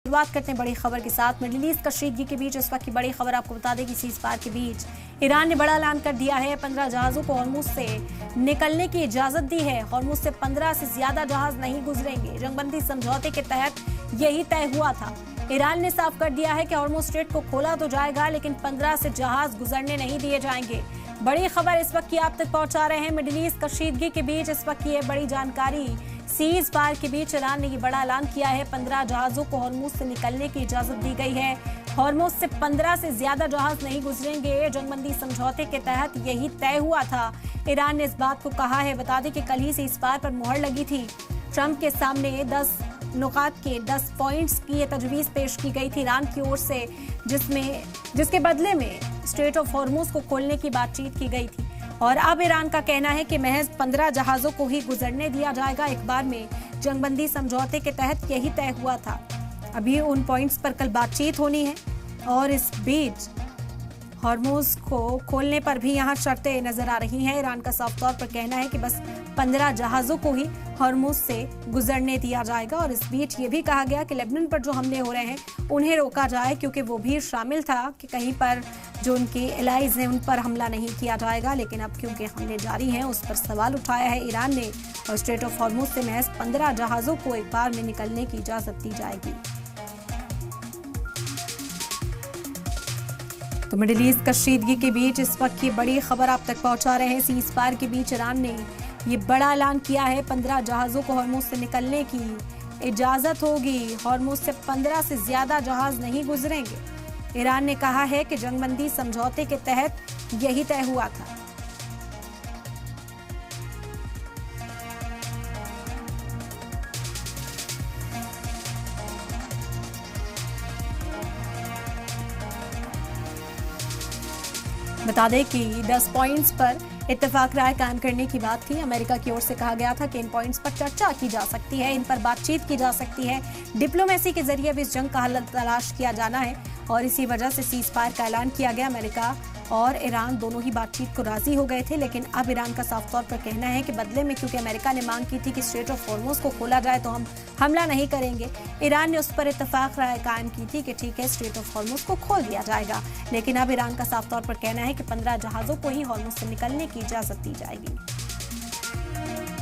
शुरुआत करते हैं बड़ी खबर के साथ। मिडिल ईस्ट कशीदगी के बीच इस वक्त की बड़ी खबर आपको बता दें कि सीज फायर के बीच ईरान ने बड़ा ऐलान कर दिया है। 15 जहाजों को हॉर्मुज से निकलने की इजाजत दी है। हॉर्मुज से 15 से ज्यादा जहाज नहीं गुजरेंगे। जंगबंदी समझौते के तहत यही तय हुआ था। ईरान ने साफ कर दिया है कि हॉर्मुज स्ट्रेट को खोला तो जाएगा, लेकिन 15 से जहाज गुजरने नहीं दिए जाएंगे। बड़ी खबर इस वक्त की आप तक पहुंचा रहे हैं। मिडिल ईस्ट कशीदगी के बीच इस वक्त की बड़ी जानकारी। सीज फायर के बीच ईरान ने ये बड़ा ऐलान किया है। 15 जहाजों को हॉर्मुज से निकलने की इजाजत दी गई है। हॉर्मुज से 15 से ज्यादा जहाज नहीं गुजरेंगे। जंगबंदी समझौते के तहत यही तय हुआ था। ईरान ने इस बात को कहा है। बता दें कि कल ही सीज फायर पर मुहर लगी थी। ट्रंप के सामने 10 नुकात के 10 पॉइंट्स की ये तजवीज पेश की गई थी ईरान की ओर से, जिसके बदले में स्ट्रेट ऑफ हॉर्मुज को खोलने की बातचीत की गई थी। और अब ईरान का कहना है कि महज 15 जहाजों को ही गुजरने दिया जाएगा एक बार में। जंगबंदी समझौते के तहत यही तय हुआ था। अभी उन पॉइंट्स पर कल बातचीत होनी है और इस बीच हॉर्मुज को खोलने पर भी यहाँ शर्तें नजर आ रही हैं। ईरान का साफ तौर पर कहना है कि बस 15 जहाजों को ही हॉर्मुज से गुजरने दिया जाएगा। और इस बीच ये भी कहा गया कि लेबनान पर जो हमले हो रहे हैं उन्हें रोका जाए, क्योंकि वो भी शामिल था कि कहीं पर जो उनके एलाइज हैं उन पर हमला नहीं किया जाएगा। लेकिन अब क्योंकि हमले जारी हैं, उस पर सवाल उठाया है ईरान ने। और स्ट्रेट ऑफ हॉर्मुज से महज 15 जहाजों को एक बार में निकलने की इजाजत दी जाएगी। तो मिडिल ईस्ट कशीदगी के बीच इस वक्त की बड़ी खबर आप तक पहुंचा रहे हैं। सीज फायर के बीच ईरान ने ये बड़ा ऐलान किया है। 15 जहाजों को हॉर्मुज से निकलने की इजाजत होगी। हॉर्मुज से 15 से ज्यादा जहाज नहीं गुजरेंगे। ईरान ने कहा है कि जंगबंदी समझौते के तहत यही तय हुआ था। बता दें कि 10 पॉइंट्स पर इत्तेफाक राय कायम करने की बात थी। अमेरिका की ओर से कहा गया था कि इन पॉइंट्स पर चर्चा की जा सकती है, इन पर बातचीत की जा सकती है। डिप्लोमेसी के जरिए भी इस जंग का हल तलाश किया जाना है और इसी वजह से सीज फायर का ऐलान किया गया। अमेरिका और ईरान दोनों ही बातचीत को राजी हो गए थे, लेकिन अब ईरान का साफ तौर पर कहना है कि बदले में, क्योंकि अमेरिका ने मांग की थी कि स्ट्रेट ऑफ हॉर्मुज को खोला जाए तो हम हमला नहीं करेंगे, ईरान ने उस पर इत्तेफाक राय कायम की थी कि ठीक है, स्ट्रेट ऑफ हॉर्मुज को खोल दिया जाएगा। लेकिन अब ईरान का साफ तौर पर कहना है कि 15 जहाजों को ही हॉर्मुज से निकलने की इजाजत दी जाएगी।